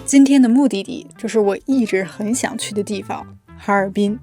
今天的目的地就是我一直很想去的地方，哈尔滨。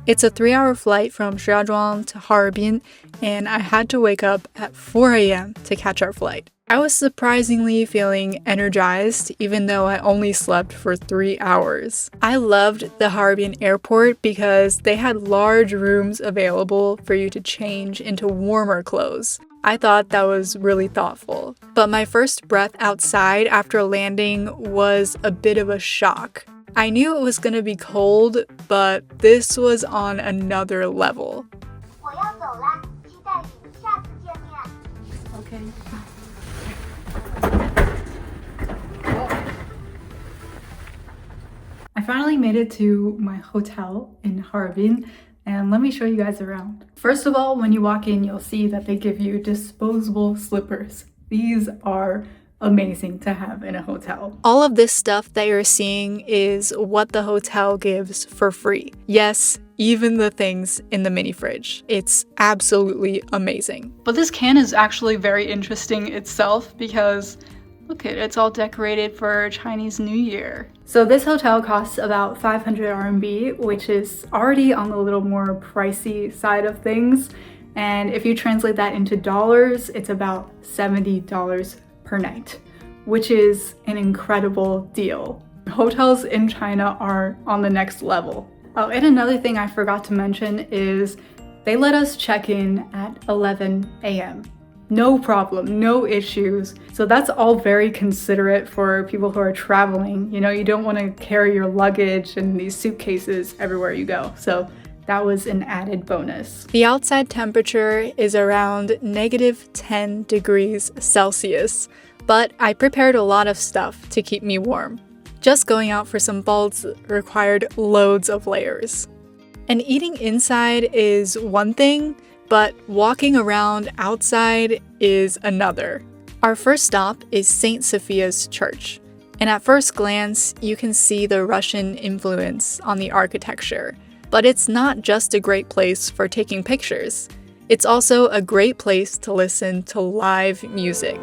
It's a 3-hour flight from Shijiazhuang to Harbin, and I had to wake up at 4 a.m. to catch our flight. I was surprisingly feeling energized, even though I only slept for 3 hours. I loved the Harbin airport because they had large rooms available for you to change into warmer clothes. I thought that was really thoughtful. But my first breath outside after landing was a bit of a shock. I knew it was going to be cold, but this was on another level. Okay. I finally made it to my hotel in Harbin, and let me show you guys around. First of all, when you walk in, you'll see that they give you disposable slippers. These are amazing to have in a hotel. All of this stuff that you're seeing is what the hotel gives for free. Yes, even the things in the mini fridge. It's absolutely amazing. But this can is actually very interesting itself because look at it, it's all decorated for Chinese New Year. So this hotel costs about 500 RMB, which is already on the little more pricey side of things. And if you translate that into dollars, it's about $70 per night, which is an incredible deal. Hotels in China are on the next level. Oh, and another thing I forgot to mention is they let us check in at 11 a.m. No problem, no issues. So that's all very considerate for people who are traveling. You know, you don't want to carry your luggage and these suitcases everywhere you go. So that was an added bonus. The outside temperature is around -10 degrees Celsius, but I prepared a lot of stuff to keep me warm. Just going out for some baozi required loads of layers. And eating inside is one thing, but walking around outside is another. Our first stop is St. Sophia's Church, and at first glance, you can see the Russian influence on the architecture. But it's not just a great place for taking pictures. It's also a great place to listen to live music.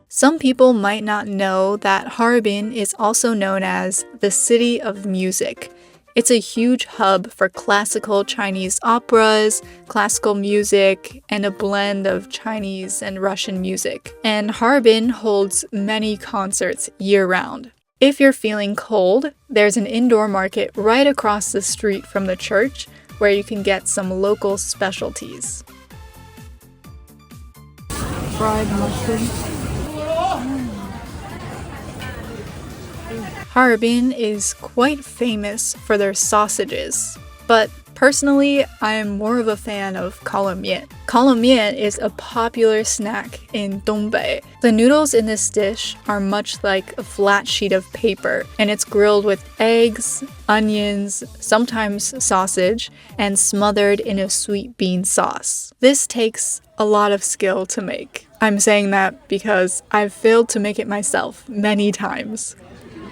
Some people might not know that Harbin is also known as the City of Music. It's a huge hub for classical Chinese operas, classical music, and a blend of Chinese and Russian music. And Harbin holds many concerts year-round. If you're feeling cold, there's an indoor market right across the street from the church where you can get some local specialties. Fried mushroom. Harbin is quite famous for their sausages, but personally, I am more of a fan of kalamian. Kalamian is a popular snack in Dongbei. The noodles in this dish are much like a flat sheet of paper, and it's grilled with eggs, onions, sometimes sausage, and smothered in a sweet bean sauce. This takes a lot of skill to make. I'm saying that because I've failed to make it myself many times.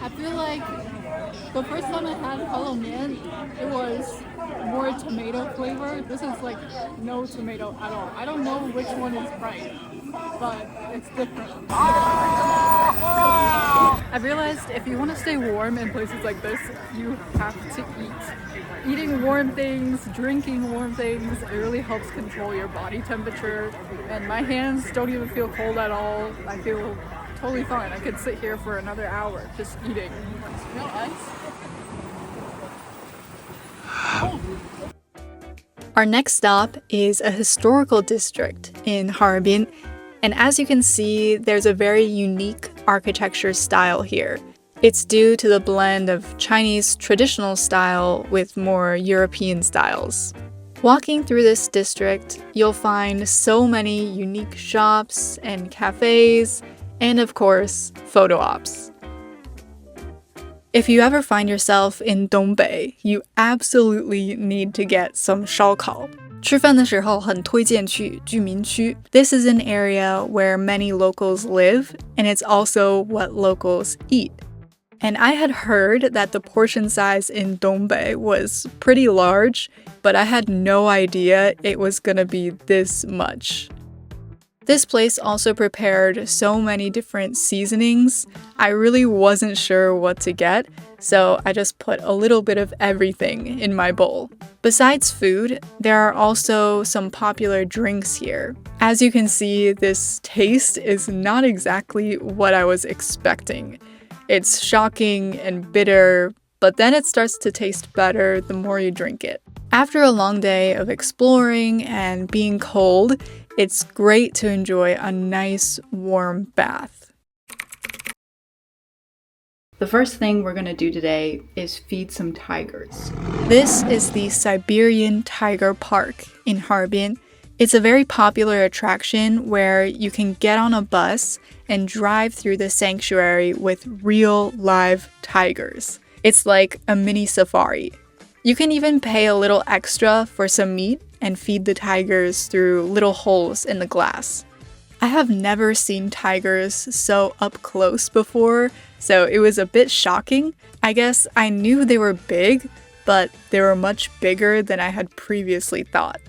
I feel like the first time I had kalamian, it was more tomato flavor. This is like no tomato at all. I don't know which one is right, but it's different. I realized if you want to stay warm in places like this, you have to eat. Eating warm things, drinking warm things, it really helps control your body temperature. And my hands don't even feel cold at all. I feel totally fine. I could sit here for another hour just eating. No ice. Our next stop is a historical district in Harbin, and as you can see, there's a very unique architecture style here. It's due to the blend of Chinese traditional style with more European styles. Walking through this district, you'll find so many unique shops and cafes, and of course, photo ops. If you ever find yourself in Dongbei, you absolutely need to get some 烧烤. 吃饭的时候很推荐去居民区. This is an area where many locals live, and it's also what locals eat. And I had heard that the portion size in Dongbei was pretty large, but I had no idea it was gonna be this much. This place also prepared so many different seasonings. I really wasn't sure what to get, so I just put a little bit of everything in my bowl. Besides food, there are also some popular drinks here. As you can see, this taste is not exactly what I was expecting. It's shocking and bitter, but then it starts to taste better the more you drink it. After a long day of exploring and being cold, it's great to enjoy a nice warm bath. The first thing we're gonna do today is feed some tigers. This is the Siberian Tiger Park in Harbin. It's a very popular attraction where you can get on a bus and drive through the sanctuary with real live tigers. It's like a mini safari. You can even pay a little extra for some meat and feed the tigers through little holes in the glass. I have never seen tigers so up close before, so it was a bit shocking. I guess I knew they were big, but they were much bigger than I had previously thought.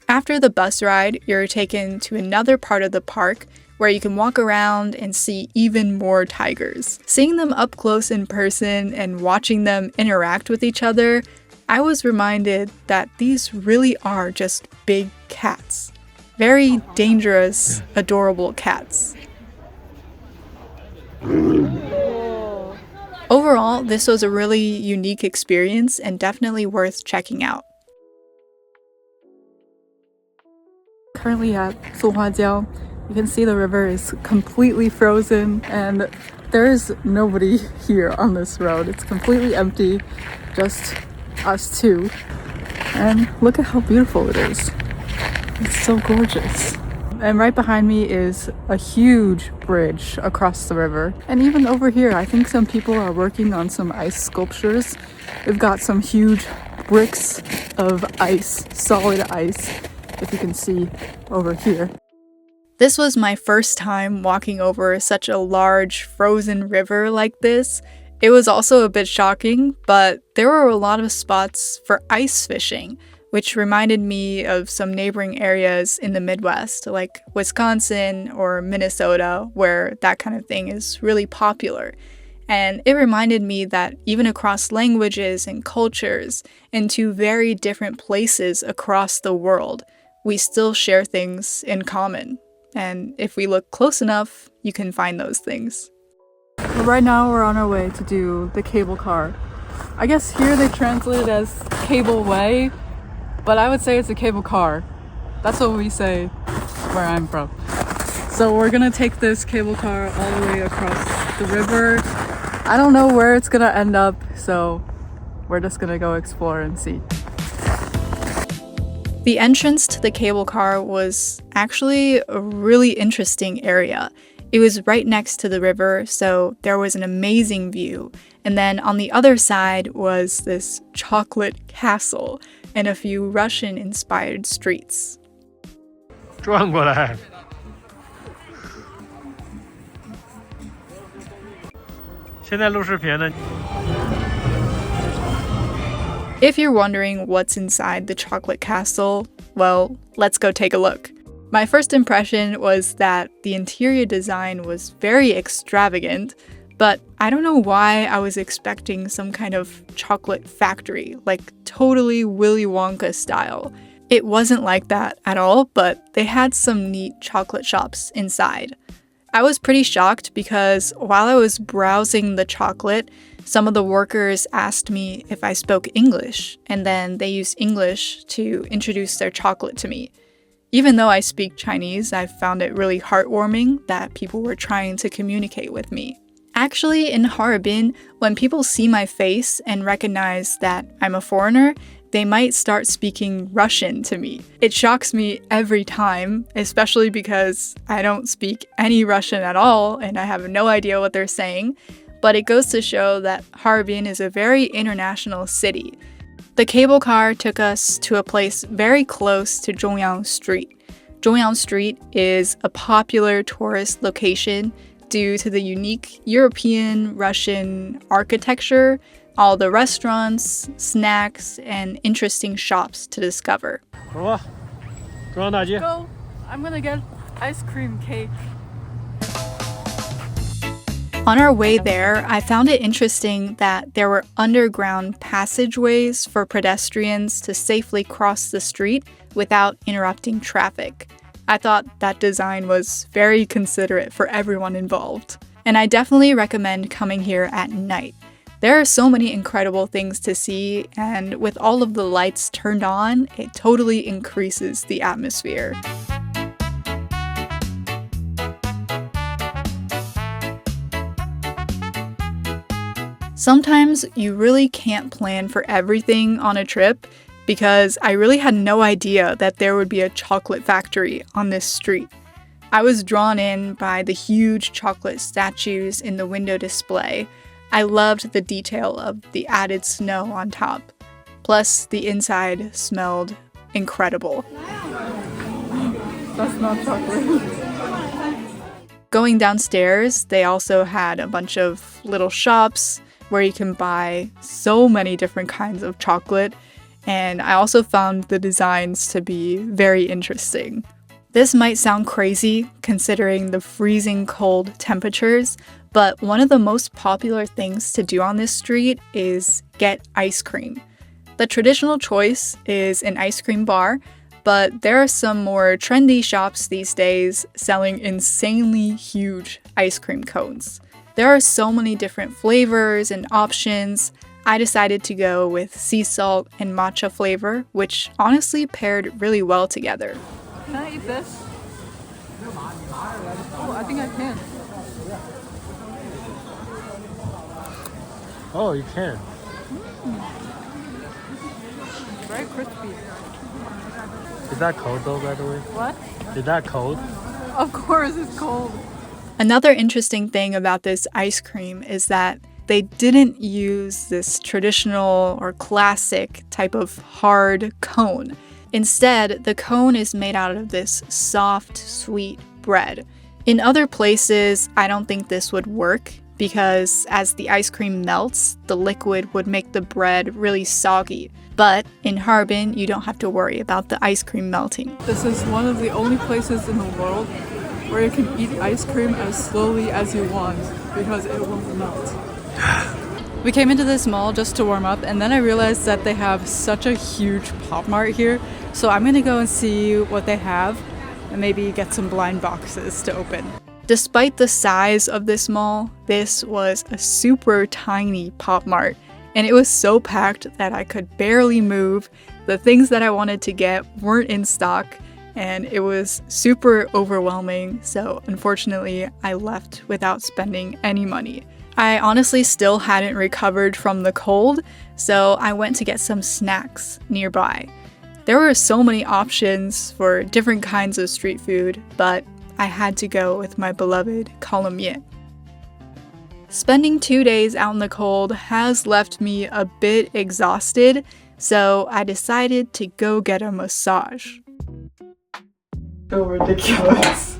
After the bus ride, you're taken to another part of the park where you can walk around and see even more tigers. Seeing them up close in person and watching them interact with each other, I was reminded that these really are just big cats. Very dangerous, adorable cats. Overall, this was a really unique experience and definitely worth checking out. Currently at Sophia, you can see the river is completely frozen and there is nobody here on this road. It's completely empty, just us two. And look at how beautiful it is. It's so gorgeous. And right behind me is a huge bridge across the river. And even over here, I think some people are working on some ice sculptures. We've got some huge bricks of ice, solid ice, if you can see over here. This was my first time walking over such a large frozen river like this. It was also a bit shocking, but there were a lot of spots for ice fishing, which reminded me of some neighboring areas in the Midwest, like Wisconsin or Minnesota, where that kind of thing is really popular. And it reminded me that even across languages and cultures, in two very different places across the world, we still share things in common. And if we look close enough, you can find those things. Right now we're on our way to do the cable car. I guess here they translate it as cable way, but I would say it's a cable car. That's what we say where I'm from. So we're gonna take this cable car all the way across the river. I don't know where it's gonna end up, so we're just gonna go explore and see. The entrance to the cable car was actually a really interesting area. It was right next to the river, so there was an amazing view. And then on the other side was this chocolate castle and a few Russian-inspired streets. 转过来。现在录视频呢。 If you're wondering what's inside the chocolate castle, well, let's go take a look. My first impression was that the interior design was very extravagant, but I don't know why I was expecting some kind of chocolate factory, like totally Willy Wonka style. It wasn't like that at all, but they had some neat chocolate shops inside. I was pretty shocked because while I was browsing the chocolate, some of the workers asked me if I spoke English, and then they used English to introduce their chocolate to me. Even though I speak Chinese, I found it really heartwarming that people were trying to communicate with me. Actually, in Harbin, when people see my face and recognize that I'm a foreigner, they might start speaking Russian to me. It shocks me every time, especially because I don't speak any Russian at all and I have no idea what they're saying. But it goes to show that Harbin is a very international city. The cable car took us to a place very close to Zhongyang Street. Zhongyang Street is a popular tourist location. due to the unique European Russian architecture, all the restaurants, snacks, and interesting shops to discover. 走吧，中央大街。 Go! I'm gonna get ice cream cake. On our way there, I found it interesting that there were underground passageways for pedestrians to safely cross the street without interrupting traffic. I thought that design was very considerate for everyone involved. And I definitely recommend coming here at night. There are so many incredible things to see, and with all of the lights turned on, it totally increases the atmosphere. Sometimes you really can't plan for everything on a trip, because I really had no idea that there would be a chocolate factory on this street. I was drawn in by the huge chocolate statues in the window display. I loved the detail of the added snow on top. Plus, the inside smelled incredible. That's not chocolate. Going downstairs, they also had a bunch of little shops where you can buy so many different kinds of chocolate, and I also found the designs to be very interesting. This might sound crazy considering the freezing cold temperatures, but one of the most popular things to do on this street is get ice cream. The traditional choice is an ice cream bar, but there are some more trendy shops these days selling insanely huge ice cream cones. There are so many different flavors and options. I decided to go with sea salt and matcha flavor, which honestly paired really well together. Can I eat this? Oh, I think I can. Oh, you can. Very crispy. Is that cold though, by the way? What? Is that cold? Of course it's cold. Another interesting thing about this ice cream is that they didn't use this traditional or classic type of hard cone. Instead, the cone is made out of this soft, sweet bread. In other places, I don't think this would work because as the ice cream melts, the liquid would make the bread really soggy. But in Harbin, you don't have to worry about the ice cream melting. This is one of the only places in the world where you can eat ice cream as slowly as you want because it won't melt. We came into this mall just to warm up, and then I realized that they have such a huge Pop Mart here. So I'm gonna go and see what they have and maybe get some blind boxes to open. Despite the size of this mall, this was a super tiny Pop Mart, and it was so packed that I could barely move. The things that I wanted to get weren't in stock, and it was super overwhelming, so unfortunately I left without spending any money. I honestly still hadn't recovered from the cold, so I went to get some snacks nearby. There were so many options for different kinds of street food, but I had to go with my beloved kalamiet. Spending 2 days out in the cold has left me a bit exhausted, so I decided to go get a massage. So ridiculous.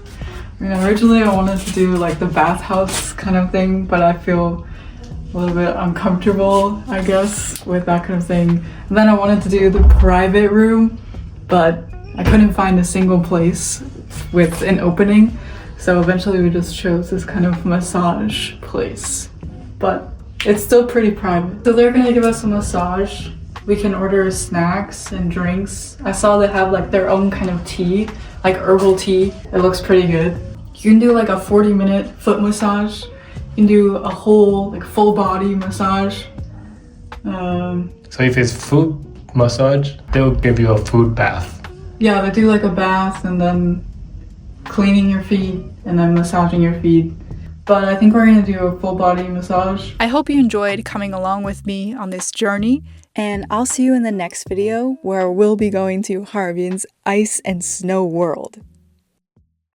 I mean, originally I wanted to do like the bathhouse kind of thing, but I feel a little bit uncomfortable, I guess, with that kind of thing. And then I wanted to do the private room, but I couldn't find a single place with an opening. So eventually we just chose this kind of massage place, but it's still pretty private. So they're gonna give us a massage. We can order snacks and drinks. I saw they have like their own kind of tea, like herbal tea. It looks pretty good. You can do like a 40-minute foot massage. You can do a whole like full body massage. So if it's foot massage, they'll give you a foot bath. Yeah, they do like a bath and then cleaning your feet and then massaging your feet. But I think we're gonna do a full body massage. I hope you enjoyed coming along with me on this journey, and I'll see you in the next video where we'll be going to Harbin's ice and snow world.